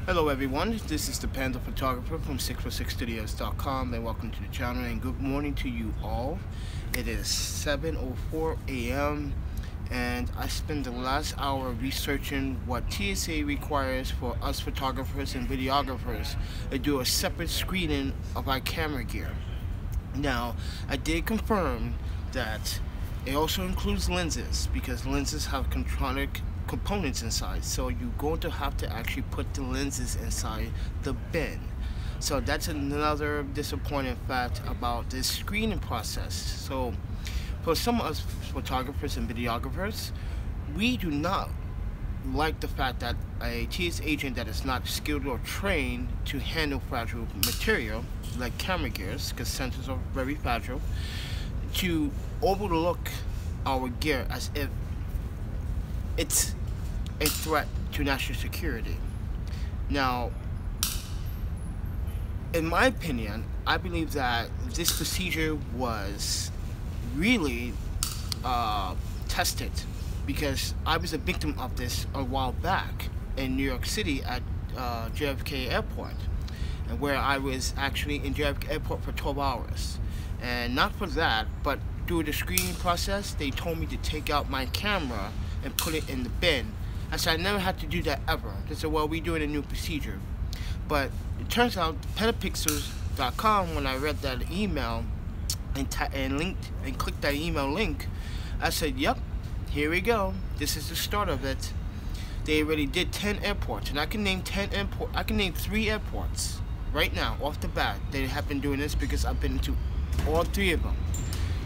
Hello everyone, this is the Panda photographer from 646studios.com and welcome to the channel and good morning to you all. It is 7:04 a.m. and I spent the last hour researching what TSA requires for us photographers and videographers to do a separate screening of our camera gear. Now, I did confirm that it also includes lenses because lenses have contronic components inside, so you're going to have to actually put the lenses inside the bin. So that's another disappointing fact about this screening process. So for some of us photographers and videographers, we do not like the fact that a TSA agent that is not skilled or trained to handle fragile material like camera gears, because sensors are very fragile, to overlook our gear as if it's a threat to national security. Now, in my opinion, I believe that this procedure was really tested because I was a victim of this a while back in New York City at JFK Airport, and where I was actually in JFK Airport for 12 hours. And not for that, but through the screening process, they told me to take out my camera and put it in the bin. I said I never had to do that ever. They said, well, we're doing a new procedure. But it turns out, petapixels.com, when I read that email and clicked that email link, I said, yep, here we go. This is the start of it. They already did 10 airports, and I can name 3 airports right now off the bat. They have been doing this because I've been to all 3 of them: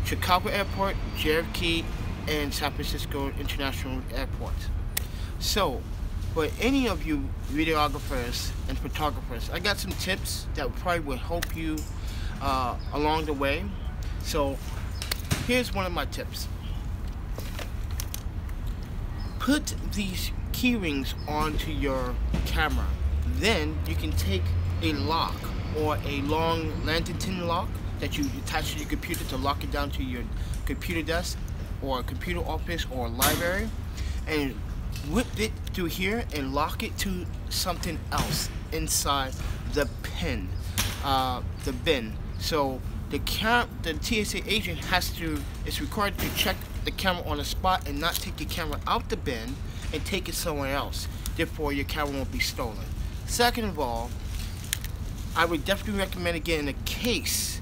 Chicago Airport, JFK, and San Francisco International Airport. So, for any of you videographers and photographers, I got some tips that probably will help you along the way. So, here's one of my tips. Put these key rings onto your camera. Then you can take a lock or a long lantern lock that you attach to your computer to lock it down to your computer desk or computer office or library, and whip it through here and lock it to something else inside the bin. So the TSA agent is required to check the camera on the spot and not take your camera out the bin and take it somewhere else. Therefore, your camera won't be stolen. Second of all, I would definitely recommend getting a case,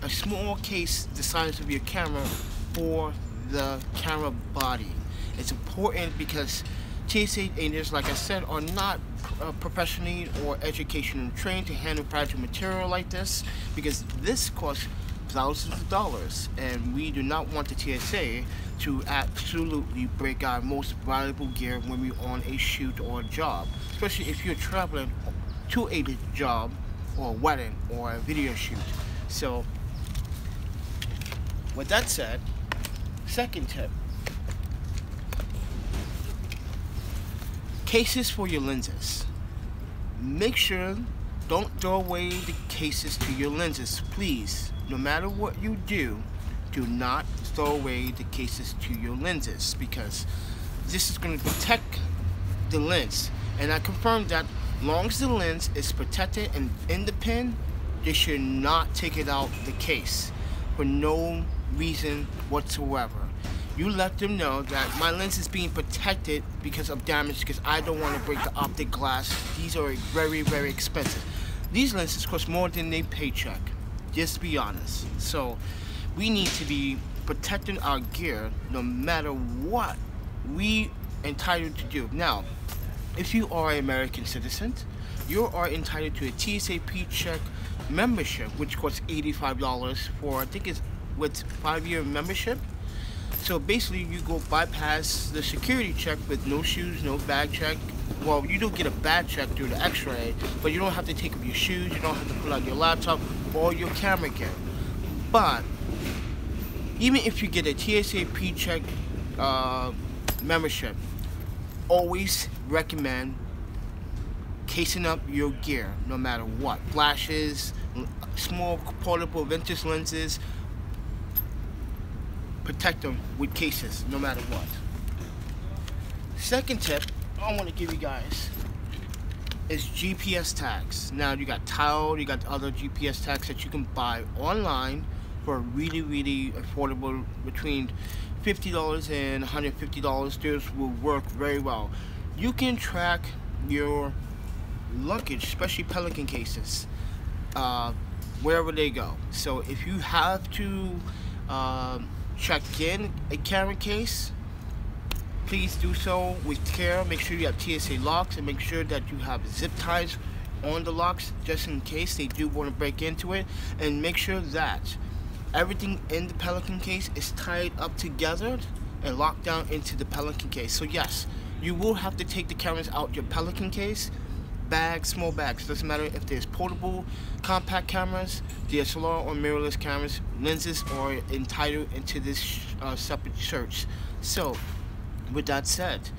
a small case the size of your camera for the camera body. It's important because TSA agents, like I said, are not professionally or educationally trained to handle fragile material like this, because this costs thousands of dollars, and we do not want the TSA to absolutely break our most valuable gear when we're on a shoot or a job, especially if you're traveling to a job or a wedding or a video shoot. So with that said, second tip: cases for your lenses. Make sure don't throw away the cases to your lenses, please. No matter what you do not throw away the cases to your lenses, because this is going to protect the lens. And I confirmed that long as the lens is protected and in the pin, they should not take it out the case for no reason whatsoever. You let them know that my lens is being protected because of damage, because I don't want to break the optic glass. These are very, very expensive. These lenses cost more than a paycheck, just to be honest. So we need to be protecting our gear no matter what we entitled to do. Now, if you are an American citizen, you are entitled to a TSA Pre-Check membership, which costs $85 for, I think it's with 5-year membership. So basically, you go bypass the security check with no shoes, no bag check. Well, you do get a bag check through the x-ray, but you don't have to take off your shoes, you don't have to pull out your laptop or your camera gear. But even if you get a TSA Pre-Check membership, always recommend casing up your gear no matter what. Flashes, small portable vintage lenses, protect them with cases no matter what. Second tip I want to give you guys is GPS tags. Now you got Tile, you got other GPS tags that you can buy online for really affordable, between $50 and $150. Those will work very well. You can track your luggage, especially Pelican cases, wherever they go. So if you have to check in a camera case, please do so with care. Make sure you have TSA locks, and make sure that you have zip ties on the locks just in case they do want to break into it. And make sure that everything in the Pelican case is tied up together and locked down into the Pelican case. So yes, you will have to take the cameras out your Pelican case. Bags, small bags, doesn't matter if there's portable, compact cameras, DSLR or mirrorless cameras, lenses are entitled into this separate search. So with that said,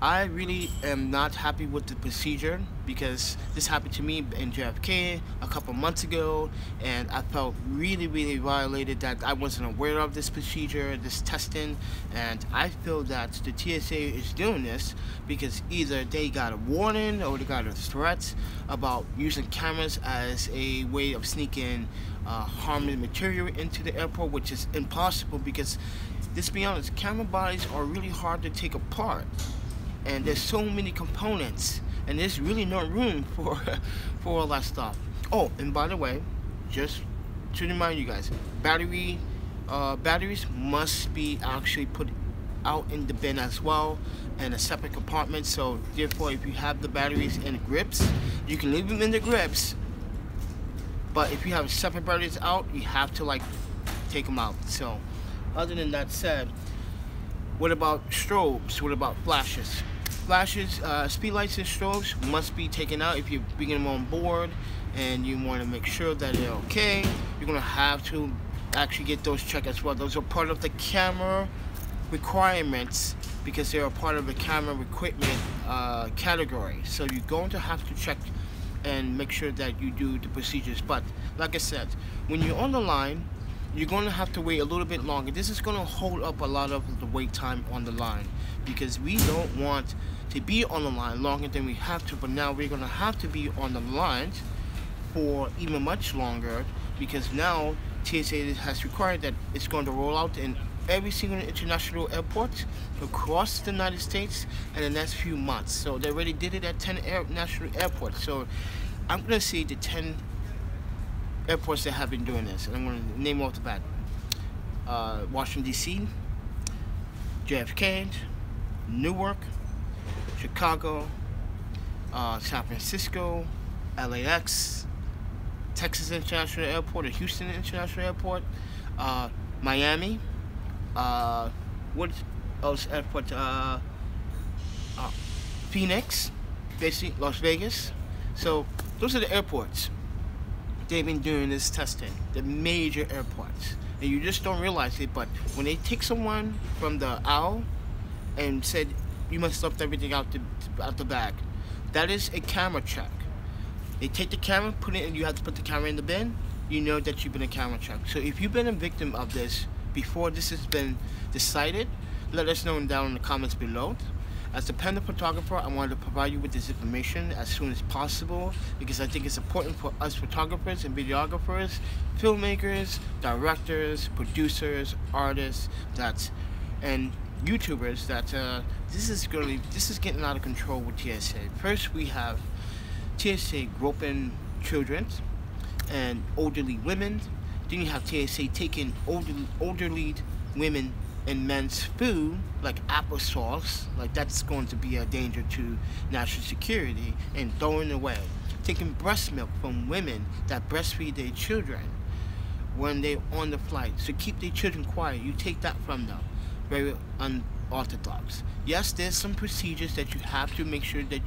I really am not happy with the procedure, because this happened to me in JFK a couple months ago, and I felt really violated that I wasn't aware of this procedure, this testing. And I feel that the TSA is doing this because either they got a warning or they got a threat about using cameras as a way of sneaking harmful material into the airport, which is impossible, because let's be honest, camera bodies are really hard to take apart. And there's so many components, and there's really no room for all that stuff. Oh, and by the way, just to remind you guys, batteries must be actually put out in the bin as well, in a separate compartment. So therefore, if you have the batteries in the grips, you can leave them in the grips, but if you have separate batteries out, you have to like take them out. So other than that said, what about strobes? What about flashes? Flashes, speed lights and strobes must be taken out if you're bringing them on board and you want to make sure that they're okay. You're going to have to actually get those checked as well. Those are part of the camera requirements, because they're a part of the camera equipment category. So you're going to have to check and make sure that you do the procedures. But like I said, when you're on the line, you're going to have to wait a little bit longer. This is going to hold up a lot of the wait time on the line, because we don't want to be on the line longer than we have to. But now we're going to have to be on the line for even much longer, because now TSA has required that it's going to roll out in every single international airport across the United States in the next few months. So they already did it at 10 national airports. So I'm going to see the 10 airports that have been doing this, and I'm going to name off the bat: Washington D.C., JFK, Newark, Chicago, San Francisco, LAX, Texas International Airport, or Houston International Airport, Miami, what else airport? Phoenix, basically Las Vegas. So those are the airports they've been doing this testing, the major airports. And you just don't realize it, but when they take someone from the aisle and said, you must stuff everything out the bag, that is a camera check. They take the camera, put it in, you have to put the camera in the bin, you know that you've been a camera check. So if you've been a victim of this before this has been decided, let us know down in the comments below. As a Panda photographer, I wanted to provide you with this information as soon as possible, because I think it's important for us photographers and videographers, filmmakers, directors, producers, artists, and YouTubers, that this is getting out of control with TSA. First, we have TSA groping children and elderly women. Then you have TSA taking elderly women and men's food, like applesauce, like that's going to be a danger to national security, and throwing away. Taking breast milk from women that breastfeed their children when they're on the flight. So keep their children quiet. You take that from them. Very unorthodox. Yes, there's some procedures that you have to make sure that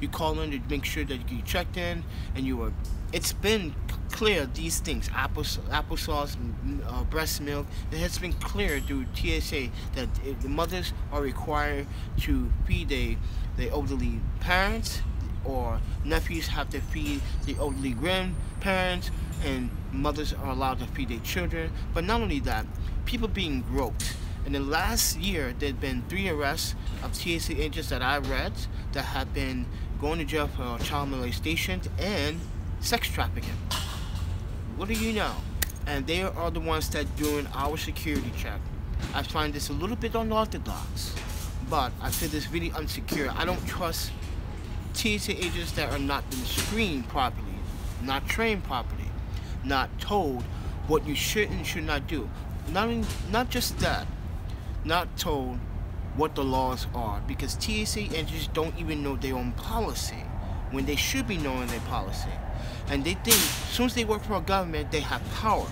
you call in to make sure that you get checked in, and it's been clear, these things, applesauce, breast milk, it has been clear through TSA that the mothers are required to feed their elderly parents, or nephews have to feed the elderly grandparents, and mothers are allowed to feed their children. But not only that, people being groped. In the last year, there have been 3 arrests of TSA agents that I read that have been going to jail for child molestation and sex trafficking. What do you know? And they are the ones that doing our security check. I find this a little bit unorthodox, but I feel this really unsecure. I don't trust TSA agents that are not been screened properly, not trained properly, not told what you should and should not do. Not just that, not told what the laws are, because TSA agents don't even know their own policy when they should be knowing their policy. And they think as soon as they work for a government, they have power.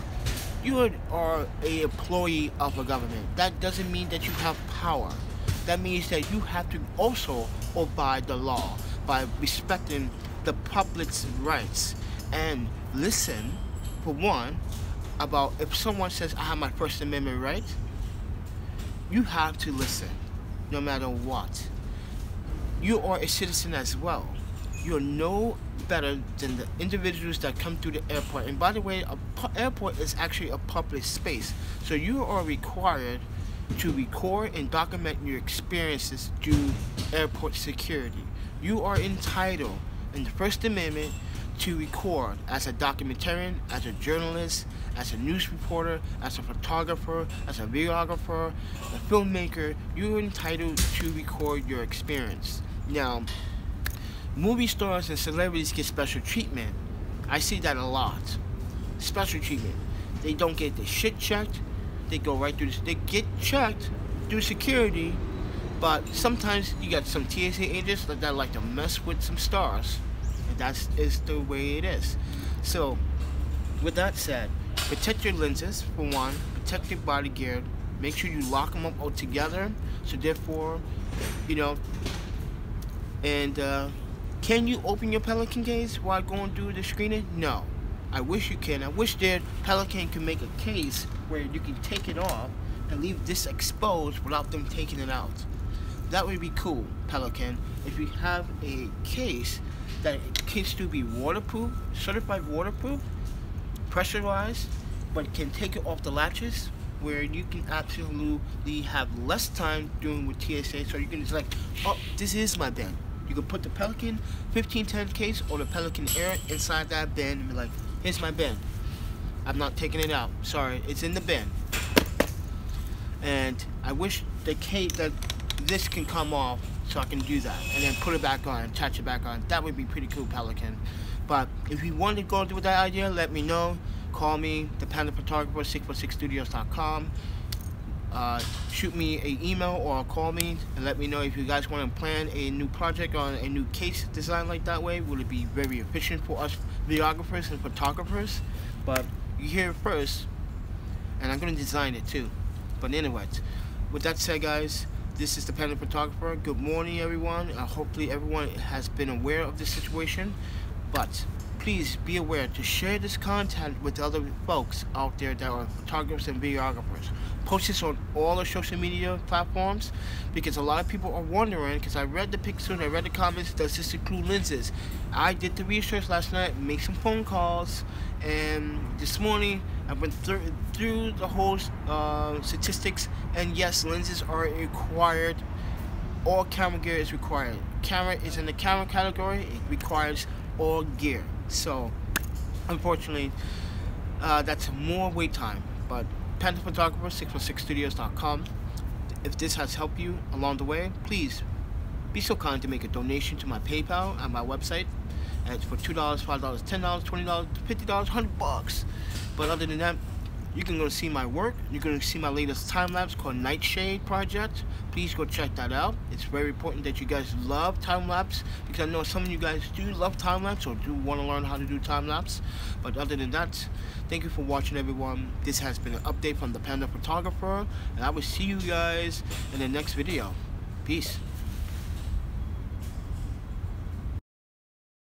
You are an employee of a government. That doesn't mean that you have power. That means that you have to also abide the law by respecting the public's rights and listen, for one, about if someone says I have my First Amendment right, you have to listen no matter what. You are a citizen as well. You're no better than the individuals that come through the airport. And by the way, an airport is actually a public space, so you are required to record and document your experiences through airport security. You are entitled in the First Amendment to record as a documentarian, as a journalist, as a news reporter, as a photographer, as a videographer, a filmmaker. You're entitled to record your experience. Now, movie stars and celebrities get special treatment. I see that a lot. Special treatment. They don't get their shit checked. They go right through this. They get checked through security, but sometimes you got some TSA agents that like to mess with some stars. And that is the way it is. So, with that said, protect your lenses, for one. Protect your body gear. Make sure you lock them up all together. So therefore, you know, and can you open your Pelican case while going through the screening? No. I wish you can. I wish that Pelican could make a case where you can take it off and leave this exposed without them taking it out. That would be cool, Pelican. If you have a case that can still be waterproof, certified waterproof, pressurized, but can take it off the latches, where you can absolutely have less time doing with TSA, so you can just like, oh, this is my bin. You can put the Pelican 1510 case or the Pelican Air inside that bin and be like, here's my bin. I'm not taking it out. Sorry, it's in the bin. And I wish the case that this can come off so I can do that and then put it back on, attach it back on. That would be pretty cool, Pelican. But if you want to go through with that idea, let me know. Call me, the Panda Photographer, 646studios.com. Shoot me an email or call me and let me know if you guys want to plan a new project on a new case design like that way. Will it be very efficient for us videographers and photographers? But you hear it first, and I'm going to design it too. But anyways, with that said, guys, this is the Panda Photographer. Good morning, everyone. Hopefully everyone has been aware of this situation, but please be aware to share this content with other folks out there that are photographers and videographers. Post this on all the social media platforms, because a lot of people are wondering, because I read the pictures, I read the comments, does this include lenses? I did the research last night, made some phone calls, and this morning I went through the whole statistics, and yes, lenses are required. All camera gear is required. Camera is in the camera category. It requires all gear. So, unfortunately, that's more wait time. But Panda Photographer, 646studios.com. If this has helped you along the way, please be so kind to make a donation to my PayPal and my website. And it's for $2, $5, $10, $20, $50, $100. But other than that, you can go see my work. You're going to see my latest time-lapse called Nightshade Project. Please go check that out. It's very important that you guys love time-lapse, because I know some of you guys do love time-lapse or do want to learn how to do time-lapse. But other than that, thank you for watching, everyone. This has been an update from the Panda Photographer, and I will see you guys in the next video. Peace.